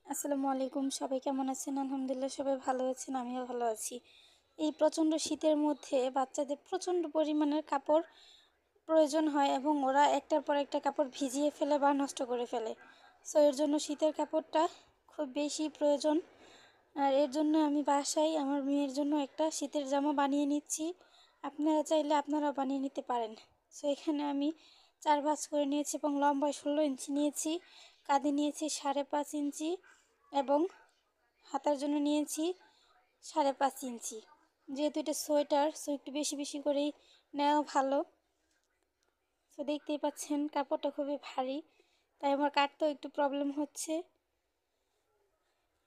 আসসালামু আলাইকুম। সবাই কেমন আছেন? আলহামদুলিল্লাহ সবাই ভালো আছেন, আমিও ভালো আছি। এই প্রচণ্ড শীতের মধ্যে বাচ্চাদের প্রচণ্ড পরিমাণের কাপড় প্রয়োজন হয় এবং ওরা একটার পর একটা কাপড় ভিজিয়ে ফেলে বা নষ্ট করে ফেলে। সো এর জন্য শীতের কাপড়টা খুব বেশি প্রয়োজন। আর এর জন্য আমি বাসায় আমার মেয়ের জন্য একটা শীতের জামা বানিয়ে নিচ্ছি। আপনারা চাইলে আপনারাও বানিয়ে নিতে পারেন। সো এখানে আমি 4 ভাঁজ করে নিয়েছি এবং লম্বায় 16 ইঞ্চি নিয়েছি, কাঁধে নিয়েছি 5.5 ইঞ্চি এবং হাতার জন্য নিয়েছি 5.5 ইঞ্চি। যেহেতু এটা সোয়েটার, সো একটু বেশি বেশি করেই নেওয়া ভালো। তো দেখতেই পাচ্ছেন কাপড়টা খুবই ভারী, তাই আমার কাটতেও একটু প্রবলেম হচ্ছে।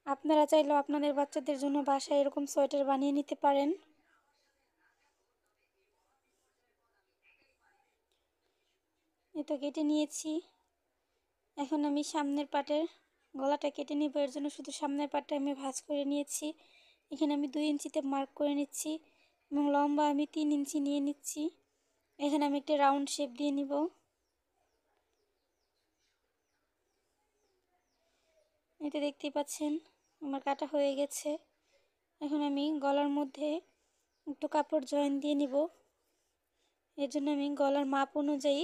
আপনারা চাইলেও আপনাদের বাচ্চাদের জন্য বাসায় এরকম সোয়েটার বানিয়ে নিতে পারেন। এটা কেটে নিয়েছি। এখন আমি সামনের পাটের গলাটা কেটে নিব। এর জন্য শুধু সামনের পাটটা আমি ভাঁজ করে নিয়েছি। এখানে আমি 2 ইঞ্চিতে মার্ক করে নিচ্ছি এবং লম্বা আমি 3 ইঞ্চি নিয়ে নিচ্ছি। এখানে আমি একটা রাউন্ড শেপ দিয়ে নিব। এটা দেখতেই পাচ্ছেন আমার কাটা হয়ে গেছে। এখন আমি গলার মধ্যে একটু কাপড় জয়েন দিয়ে নিব। এর জন্য আমি গলার মাপ অনুযায়ী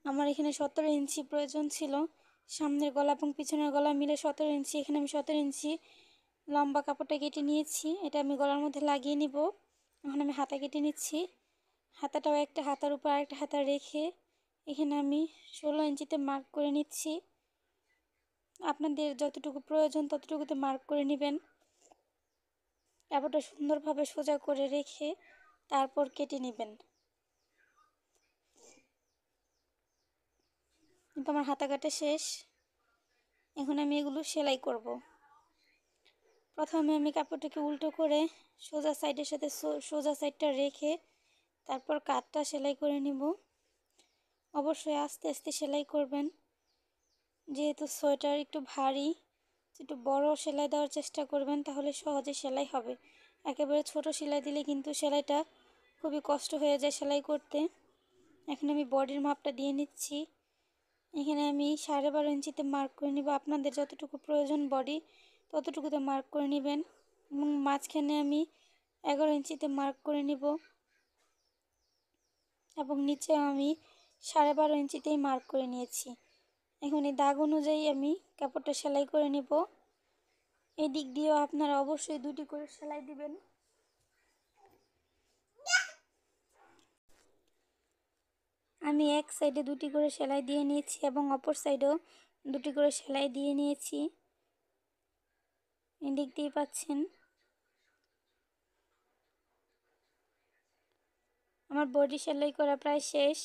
আমার এখানে 17 ইঞ্চি প্রয়োজন ছিল। সামনের গলা এবং পিছনের গলা মিলে 17 ইঞ্চি। এখানে আমি 17 ইঞ্চি লম্বা কাপড়টা কেটে নিয়েছি। এটা আমি গলার মধ্যে লাগিয়ে নিব। এখন আমি হাতা কেটে নিচ্ছি। হাতাটাও একটা হাতার উপর আরেকটা হাতা রেখে এখানে আমি 16 ইঞ্চিতে মার্ক করে নিচ্ছি। আপনাদের যতটুকু প্রয়োজন ততটুকুতে মার্ক করে নেবেন। কাপড়টা সুন্দরভাবে সোজা করে রেখে তারপর কেটে নেবেন। কিন্তু আমার হাতা কাটা শেষ। এখন আমি এগুলো সেলাই করব। প্রথমে আমি কাপড়টাকে উল্টো করে সোজা সাইডের সাথে সোজা সাইডটা রেখে তারপর কাটটা সেলাই করে নিব। অবশ্যই আস্তে আস্তে সেলাই করবেন, যেহেতু সোয়েটার একটু ভারী। একটু বড় সেলাই দেওয়ার চেষ্টা করবেন, তাহলে সহজে সেলাই হবে। একেবারে ছোট সেলাই দিলে কিন্তু সেলাইটা খুবই কষ্ট হয়ে যায় সেলাই করতে। এখন আমি বডির মাপটা দিয়ে নিচ্ছি। এখানে আমি 12.5 ইঞ্চিতে মার্ক করে নিব। আপনাদের যতটুকু প্রয়োজন বডি ততটুকুতে মার্ক করে নেবেন এবং মাঝখানে আমি 11 ইঞ্চিতে মার্ক করে নিব এবং নিচে আমি 12.5 ইঞ্চিতেই মার্ক করে নিয়েছি। এখন এই দাগ অনুযায়ী আমি কাপড়টা সেলাই করে নিব। এই দিক দিয়েও আপনারা অবশ্যই 2টি করে সেলাই দিবেন। আমি এক সাইডে 2টি করে সেলাই দিয়ে নিয়েছি এবং অপর সাইডেও 2টি করে সেলাই দিয়ে নিয়েছি। এই দিক দিয়ে পাচ্ছেন আমার বডি সেলাই করা প্রায় শেষ।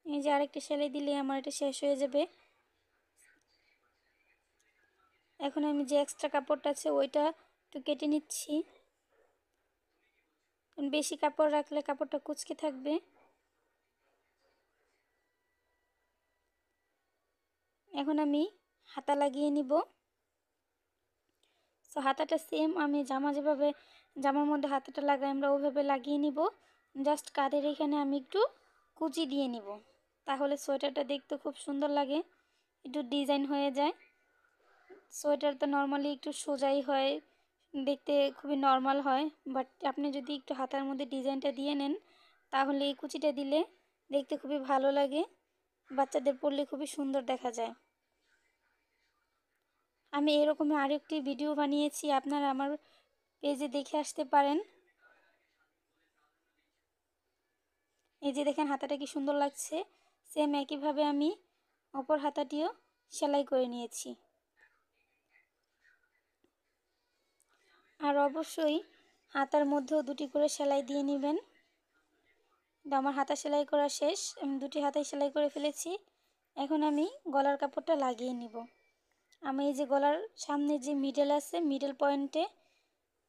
এই যে আরেকটা সেলাই দিলে আমার এটা শেষ হয়ে যাবে। এখন আমি যে এক্সট্রা কাপড়টা আছে ওইটা একটু কেটে নিচ্ছি। বেশি কাপড় রাখলে কাপড়টা কুঁচকে থাকবে। এখন আমি হাতা লাগিয়ে নিব। সো হাতাটা সেম আমি জামার মধ্যে হাতাটা লাগাই আমরা ওইভাবে লাগিয়ে নিব। জাস্ট কাঁধের এখানে আমি একটু কুচি দিয়ে নিব, তাহলে সোয়েটারটা দেখতে খুব সুন্দর লাগে, একটু ডিজাইন হয়ে যায়। সোয়েটার তো নর্মালি একটু সোজাই হয়, দেখতে খুবই নর্মাল হয়, বাট আপনি যদি একটু হাতার মধ্যে ডিজাইনটা দিয়ে নেন তাহলে এই কুচিটা দিলে দেখতে খুবই ভালো লাগে, বাচ্চাদের পরলে খুবই সুন্দর দেখা যায়। আমি এরকমই আরেকটি ভিডিও বানিয়েছি, আপনারা আমার পেজে দেখে আসতে পারেন। এই যে দেখেন হাতাটা কি সুন্দর লাগছে। সেম একইভাবে আমি অপর হাতাটিও সেলাই করে নিয়েছি। আর অবশ্যই হাতার মধ্যেও 2টি করে সেলাই দিয়ে নেবেন। আমার হাতা সেলাই করা শেষ, আমি 2টি হাতাই সেলাই করে ফেলেছি। এখন আমি গলার কাপড়টা লাগিয়ে নিব। আমি এই যে গলার সামনে যে মিডল আছে, মিডল পয়েন্টে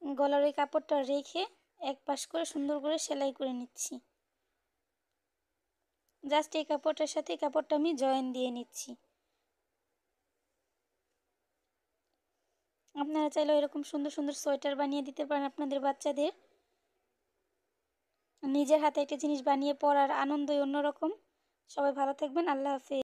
গলার এই কাপড়টা রেখে এক পাশ করে সুন্দর করে সেলাই করে নিচ্ছি। জাস্ট এই কাপড়টার সাথে কাপড়টা আমি জয়েন দিয়ে নিচ্ছি। আপনারা চাইলে এরকম সুন্দর সুন্দর সোয়েটার বানিয়ে দিতে পারেন আপনাদের বাচ্চাদের। নিজের হাতে একটা জিনিস বানিয়ে পরার আনন্দই অন্যরকম। সবাই ভালো থাকবেন। আল্লাহ হাফেজ।